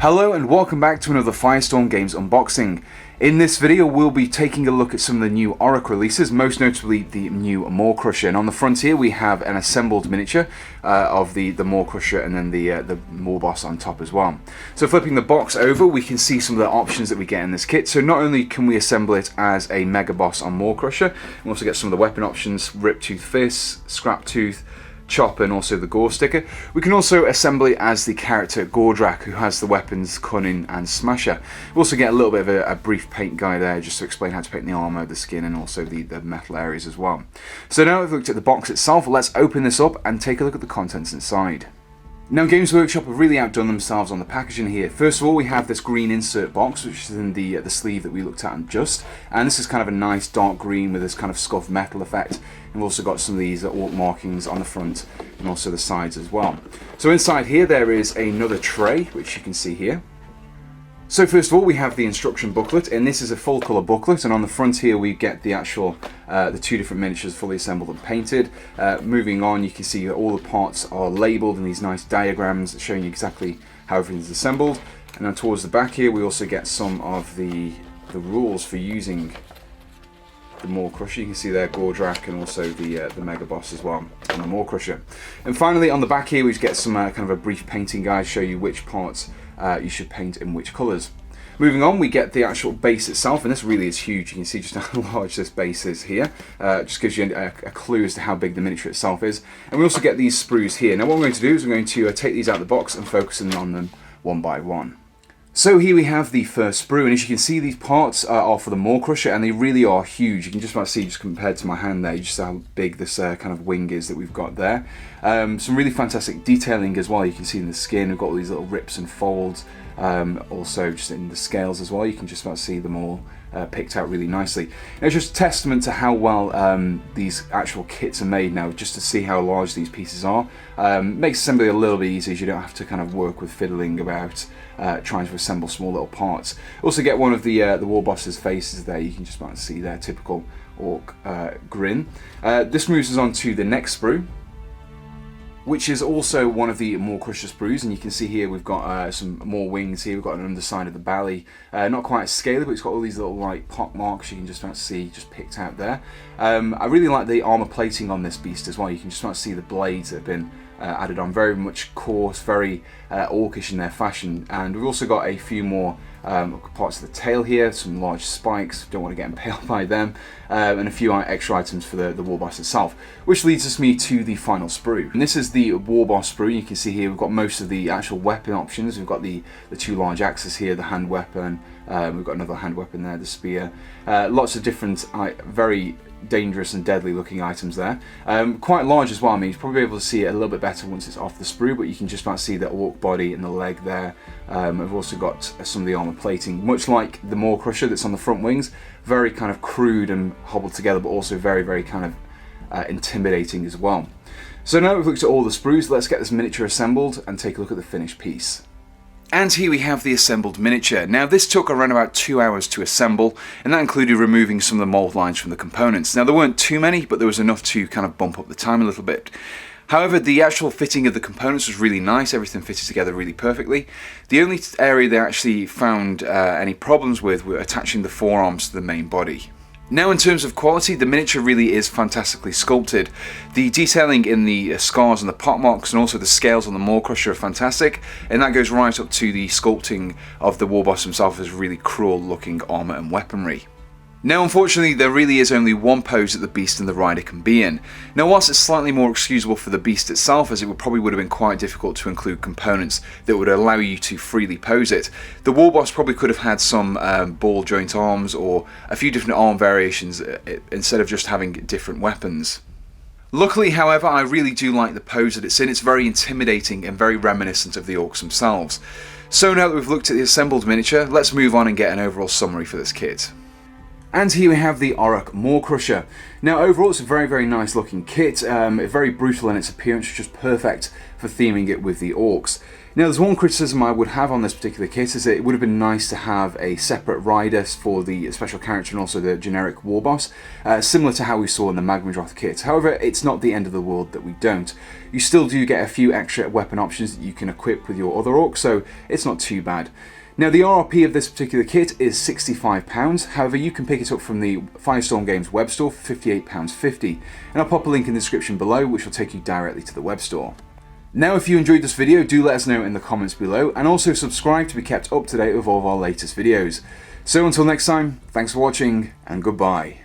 Hello and welcome back to another Firestorm Games unboxing. In this video we'll be taking a look at some of the new Orruk releases, most notably the new Maw-Krusha. And on the front here we have an assembled miniature of the Maw-Krusha and then the Maw boss on top as well. So flipping the box over we can see some of the options that we get in this kit. So not only can we assemble it as a mega boss on Maw-Krusha, we also get some of the weapon options, Rip Tooth Fist, Scrap Tooth, Chopper and also the Gore sticker. We can also assemble it as the character Orruk, who has the weapons Cunning and Smasher. We also get a little bit of a brief paint guide there just to explain how to paint the armor, the skin and also the metal areas as well. So now we've looked at the box itself, let's open this up and take a look at the contents inside. Now Games Workshop have really outdone themselves on the packaging here. First of all we have this green insert box which is in the sleeve that we looked at just, and this is kind of a nice dark green with this kind of scuffed metal effect. And we've also got some of these Orruk markings on the front and also the sides as well. So inside here there is another tray which you can see here. So first of all we have the instruction booklet, and this is a full colour booklet, and on the front here we get the actual the two different miniatures fully assembled and painted. Moving on, you can see that all the parts are labelled in these nice diagrams showing you exactly how everything is assembled. And then towards the back here we also get some of the rules for using the Maw-Krusha. You can see there Orruk and also the Mega Boss as well, and the Maw-Krusha. And finally on the back here we get some kind of a brief painting guide, show you which parts you should paint in which colours. Moving on, we get the actual base itself, and this really is huge. You can see just how large this base is here. Just gives you a clue as to how big the miniature itself is. And we also get these sprues here. Now what I'm going to do is I'm going to take these out of the box and focus in on them one by one. So here we have the first sprue, and as you can see these parts are for the Maw-Krusha, and they really are huge. You can just about see, just compared to my hand there, just how big this kind of wing is that we've got there. Some really fantastic detailing as well. You can see in the skin we've got all these little rips and folds. Also just in the scales as well, you can just about see them all picked out really nicely. And it's just a testament to how well these actual kits are made now, just to see how large these pieces are. Makes assembly a little bit easier, as you don't have to kind of work with fiddling about trying to assemble small little parts. Also get one of the war boss's faces there, you can just about see their typical Orc grin. This moves us on to the next sprue, which is also one of the Maw-Krusha sprues, and you can see here we've got some more wings here. We've got an underside of the belly, not quite as scaly, but it's got all these little like pock marks you can just about see just picked out there. I really like the armor plating on this beast as well. You can just about see the blades that have been added on, very much coarse, very orcish in their fashion. And we've also got a few more parts of the tail here, some large spikes, don't want to get impaled by them, and a few extra items for the war boss itself, which leads me to the final sprue. And this is the war boss sprue. You can see here we've got most of the actual weapon options. We've got the two large axes here, the hand weapon, we've got another hand weapon there, the spear, lots of different very dangerous and deadly looking items there. Quite large as well. I mean, you'll probably be able to see it a little bit better once it's off the sprue, but you can just about see the Orc body and the leg there. I've also got some of the armor plating, much like the Maw-Krusha that's on the front wings. Very kind of crude and hobbled together, but also very, very kind of intimidating as well. So now we've looked at all the sprues, let's get this miniature assembled and take a look at the finished piece. And here we have the assembled miniature. Now this took around about 2 hours to assemble, and that included removing some of the mold lines from the components. Now there weren't too many, but there was enough to kind of bump up the time a little bit. However, the actual fitting of the components was really nice, everything fitted together really perfectly. The only area they actually found any problems with were attaching the forearms to the main body. Now in terms of quality, the miniature really is fantastically sculpted. The detailing in the scars and the pot marks and also the scales on the Maw-Krusha are fantastic, and that goes right up to the sculpting of the war boss himself as really cruel looking armor and weaponry. Now unfortunately there really is only one pose that the beast and the rider can be in. Now whilst it's slightly more excusable for the beast itself, as it probably would have been quite difficult to include components that would allow you to freely pose it, the war boss probably could have had some ball joint arms or a few different arm variations instead of just having different weapons. Luckily, however, I really do like the pose that it's in. It's very intimidating and very reminiscent of the Orcs themselves. So now that we've looked at the assembled miniature, let's move on and get an overall summary for this kit. And here we have the Orruk Maw-Krusha. Now overall it's a very nice looking kit, very brutal in its appearance, just perfect for theming it with the Orcs. Now there's one criticism I would have on this particular kit, is that it would have been nice to have a separate rider for the special character and also the generic war boss, similar to how we saw in the Magmadroth kit. However, it's not the end of the world that we don't. You still do get a few extra weapon options that you can equip with your other Orcs, so it's not too bad. Now the RRP of this particular kit is £65, however you can pick it up from the Firestorm Games web store for £58.50, and I'll pop a link in the description below which will take you directly to the web store. Now if you enjoyed this video, do let us know in the comments below, and also subscribe to be kept up to date with all of our latest videos. So until next time, thanks for watching and goodbye.